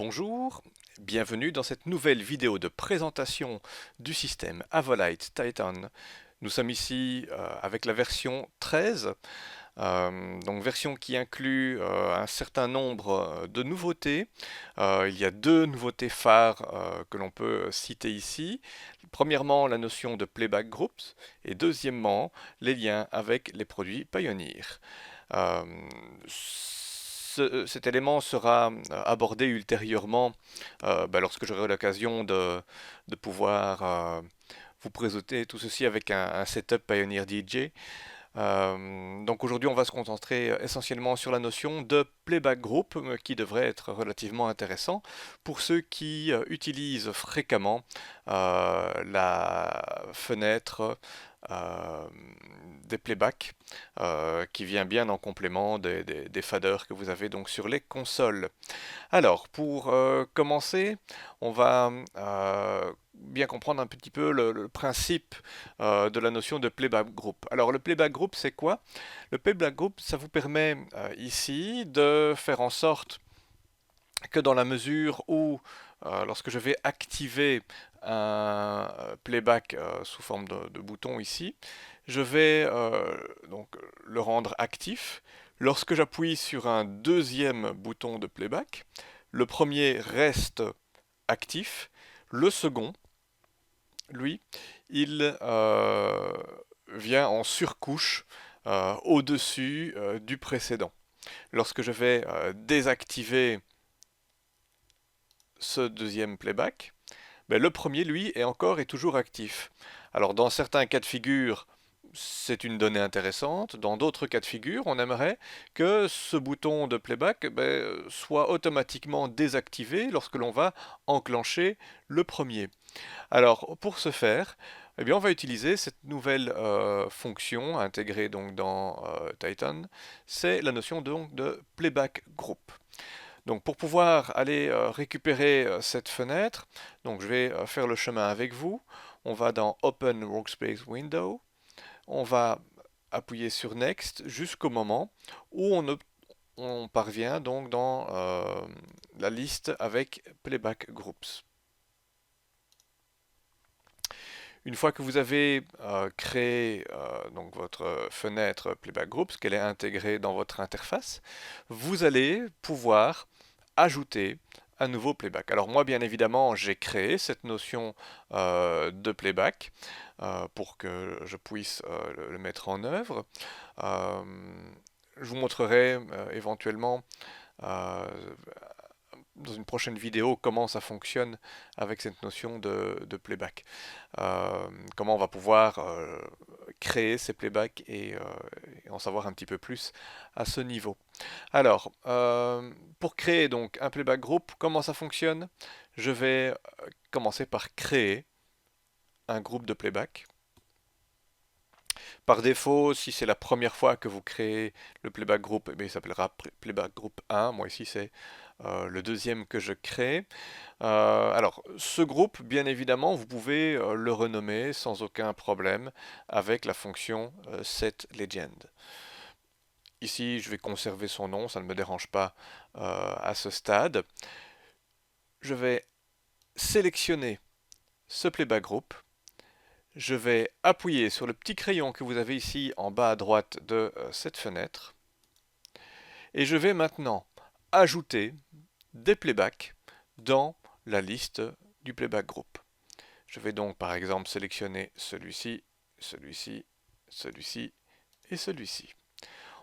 Bonjour, bienvenue dans cette nouvelle vidéo de présentation du système Avolite Titan. Nous sommes ici avec la version 13, donc version qui inclut un certain nombre de nouveautés. Il y a deux nouveautés phares que l'on peut citer ici. Premièrement, la notion de playback groups et deuxièmement, les liens avec les produits Pioneer. Euh, Cet élément sera abordé ultérieurement lorsque j'aurai l'occasion de pouvoir vous présenter tout ceci avec un setup Pioneer DJ. Donc aujourd'hui, on va se concentrer essentiellement sur la notion de playback group qui devrait être relativement intéressant pour ceux qui utilisent fréquemment la fenêtre euh, des playbacks qui vient bien en complément des faders que vous avez donc sur les consoles. Alors, pour commencer, on va bien comprendre un petit peu le principe de la notion de playback group. Alors, le playback group, c'est quoi? Le playback group, ça vous permet ici de faire en sorte que dans la mesure où, lorsque je vais activer un playback sous forme de bouton ici, je vais donc le rendre actif. Lorsque j'appuie sur un deuxième bouton de playback, le premier reste actif, le second, lui, il vient en surcouche au-dessus du précédent. Lorsque je vais désactiver ce deuxième playback, le premier, lui, est toujours actif. Alors, dans certains cas de figure, c'est une donnée intéressante. Dans d'autres cas de figure, on aimerait que ce bouton de playback soit automatiquement désactivé lorsque l'on va enclencher le premier. Alors, pour ce faire, eh bien, on va utiliser cette nouvelle fonction intégrée donc dans Titan. C'est la notion donc de playback group. Donc pour pouvoir aller récupérer cette fenêtre, donc je vais faire le chemin avec vous. On va dans Open Workspace Window. On va appuyer sur Next jusqu'au moment où on parvient donc dans la liste avec Playback Groups. Une fois que vous avez créé donc votre fenêtre Playback Groups, qu'elle est intégrée dans votre interface, vous allez pouvoir ajouter un nouveau playback. Alors moi, bien évidemment, j'ai créé cette notion de playback pour que je puisse le mettre en œuvre. Euh, je vous montrerai éventuellement euh, dans une prochaine vidéo comment ça fonctionne avec cette notion de playback. Comment on va pouvoir créer ces playbacks et en savoir un petit peu plus à ce niveau. Alors, pour créer donc un playback group, comment ça fonctionne? Je vais commencer par créer un groupe de playback. Par défaut, si c'est la première fois que vous créez le playback group, il s'appellera playback group 1. Moi ici c'est le deuxième que je crée. Alors, ce groupe, bien évidemment, vous pouvez le renommer sans aucun problème avec la fonction setLegend. Ici, je vais conserver son nom, ça ne me dérange pas à ce stade. Je vais sélectionner ce playback group. Je vais appuyer sur le petit crayon que vous avez ici en bas à droite de cette fenêtre. Et je vais maintenant ajouter des playbacks dans la liste du playback group. Je vais donc par exemple sélectionner celui-ci, celui-ci, celui-ci et celui-ci.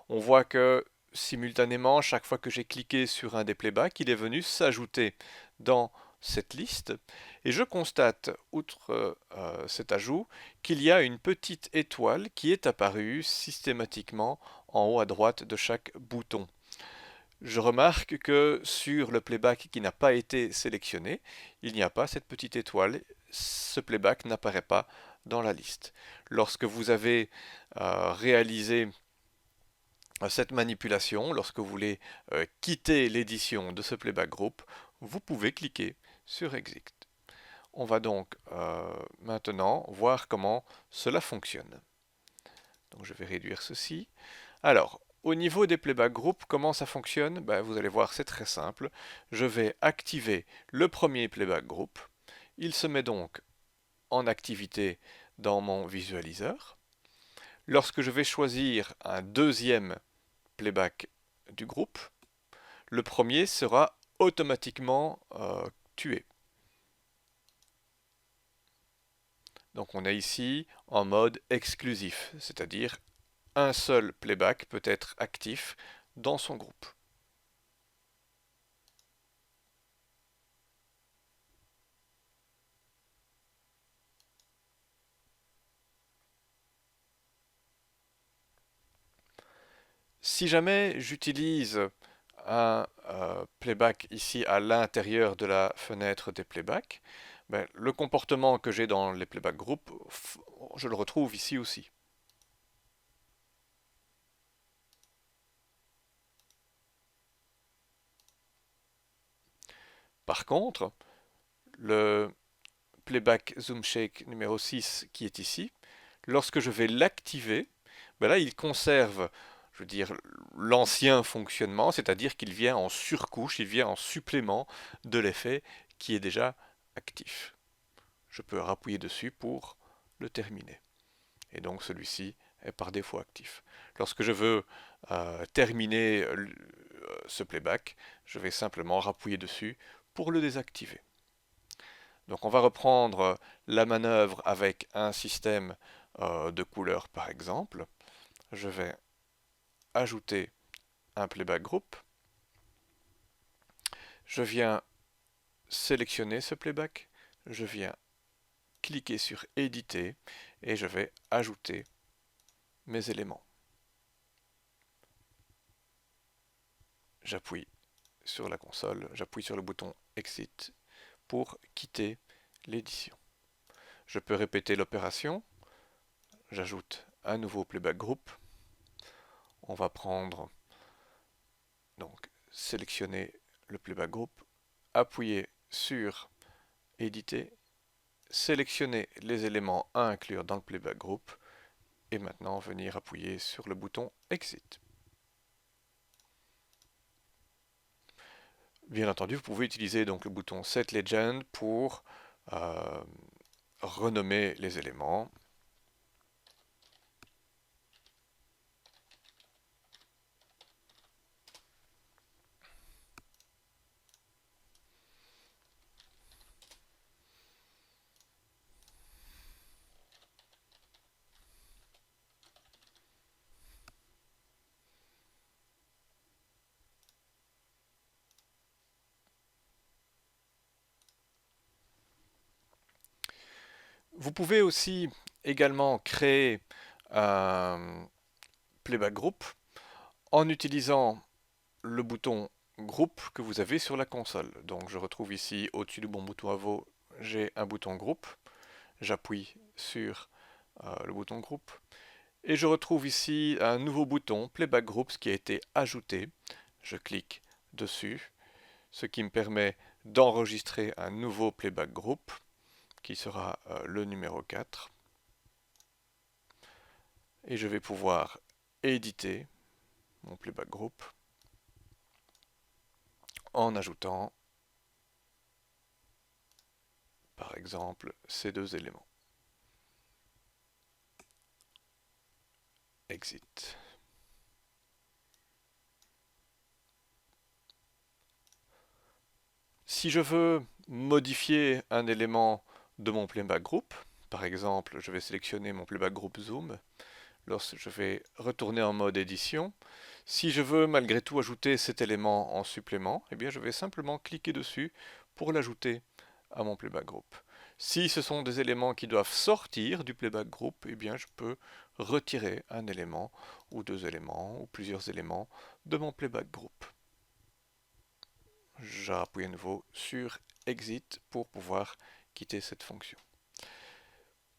On voit que simultanément, chaque fois que j'ai cliqué sur un des playbacks, il est venu s'ajouter dans cette liste et je constate, outre cet ajout, qu'il y a une petite étoile qui est apparue systématiquement en haut à droite de chaque bouton. Je remarque que sur le playback qui n'a pas été sélectionné, il n'y a pas cette petite étoile. Ce playback n'apparaît pas dans la liste. Lorsque vous avez réalisé cette manipulation, lorsque vous voulez quitter l'édition de ce playback group, vous pouvez cliquer sur Exit. On va donc maintenant voir comment cela fonctionne. Donc je vais réduire ceci. Alors, Au niveau des playback group, comment ça fonctionne? Ben, vous allez voir, c'est très simple. Je vais activer le premier playback group. Il se met donc en activité dans mon visualiseur. Lorsque je vais choisir un deuxième playback du groupe, le premier sera automatiquement tué. Donc on est ici en mode exclusif, c'est-à-dire un seul playback peut être actif dans son groupe. Si jamais j'utilise un playback ici à l'intérieur de la fenêtre des playbacks, ben, le comportement que j'ai dans les playback group, je le retrouve ici aussi. Par contre, le playback zoom shake numéro 6 qui est ici, lorsque je vais l'activer, ben là il conserve, je veux dire, l'ancien fonctionnement, c'est-à-dire qu'il vient en surcouche, il vient en supplément de l'effet qui est déjà actif. Je peux appuyer dessus pour le terminer. Et donc celui-ci est par défaut actif. Lorsque je veux terminer ce playback, je vais simplement appuyer dessus pour le désactiver. Donc on va reprendre la manœuvre avec un système de couleurs par exemple. Je vais ajouter un playback group. Je viens sélectionner ce playback. Je viens cliquer sur éditer et je vais ajouter mes éléments. J'appuie sur la console, j'appuie sur le bouton Exit pour quitter l'édition. Je peux répéter l'opération. J'ajoute un nouveau playback group. On va prendre, donc, sélectionner le playback group, appuyer sur éditer, sélectionner les éléments à inclure dans le playback group et maintenant venir appuyer sur le bouton Exit. Bien entendu, vous pouvez utiliser donc le bouton Set Legend pour renommer les éléments. Vous pouvez aussi également créer un playback group en utilisant le bouton groupe que vous avez sur la console. Donc je retrouve ici au-dessus du bon bouton AVO, j'ai un bouton groupe. J'appuie sur le bouton groupe et je retrouve ici un nouveau bouton playback groups qui a été ajouté. Je clique dessus, ce qui me permet d'enregistrer un nouveau playback group qui sera le numéro 4. Et je vais pouvoir éditer mon playback group en ajoutant par exemple ces deux éléments. Exit. Si je veux modifier un élément de mon playback group, par exemple, je vais sélectionner mon playback group zoom, lorsque je vais retourner en mode édition, si je veux malgré tout ajouter cet élément en supplément, eh bien je vais simplement cliquer dessus pour l'ajouter à mon playback group. Si ce sont des éléments qui doivent sortir du playback group, eh bien je peux retirer un élément ou deux éléments ou plusieurs éléments de mon playback group. J'appuie à nouveau sur Exit pour pouvoir quitter cette fonction.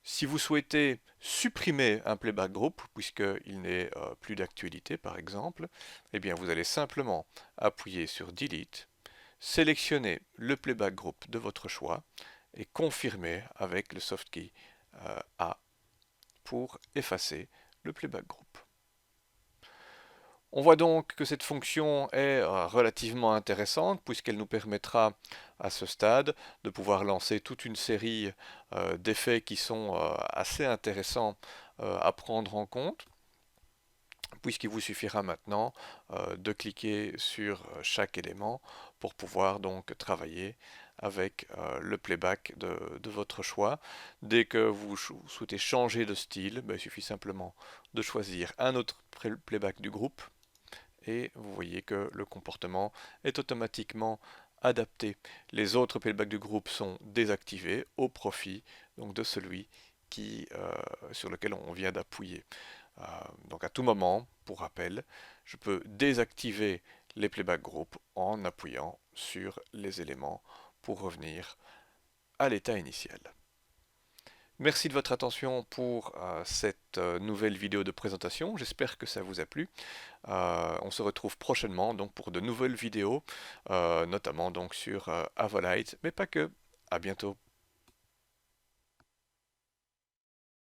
Si vous souhaitez supprimer un playback group, puisqu'il n'est plus d'actualité par exemple, eh bien vous allez simplement appuyer sur Delete, sélectionner le playback group de votre choix et confirmer avec le soft key A pour effacer le playback group. On voit donc que cette fonction est relativement intéressante puisqu'elle nous permettra à ce stade de pouvoir lancer toute une série d'effets qui sont assez intéressants à prendre en compte, puisqu'il vous suffira maintenant de cliquer sur chaque élément pour pouvoir donc travailler avec le playback de votre choix. Dès que vous souhaitez changer de style, ben, il suffit simplement de choisir un autre playback du groupe et vous voyez que le comportement est automatiquement adapté. Les autres playbacks du groupe sont désactivés au profit donc de celui sur lequel on vient d'appuyer. Donc à tout moment, pour rappel, je peux désactiver les playback group en appuyant sur les éléments pour revenir à l'état initial. Merci de votre attention pour cette nouvelle vidéo de présentation. J'espère que ça vous a plu. On se retrouve prochainement donc pour de nouvelles vidéos, notamment donc sur Avolite, mais pas que. À bientôt.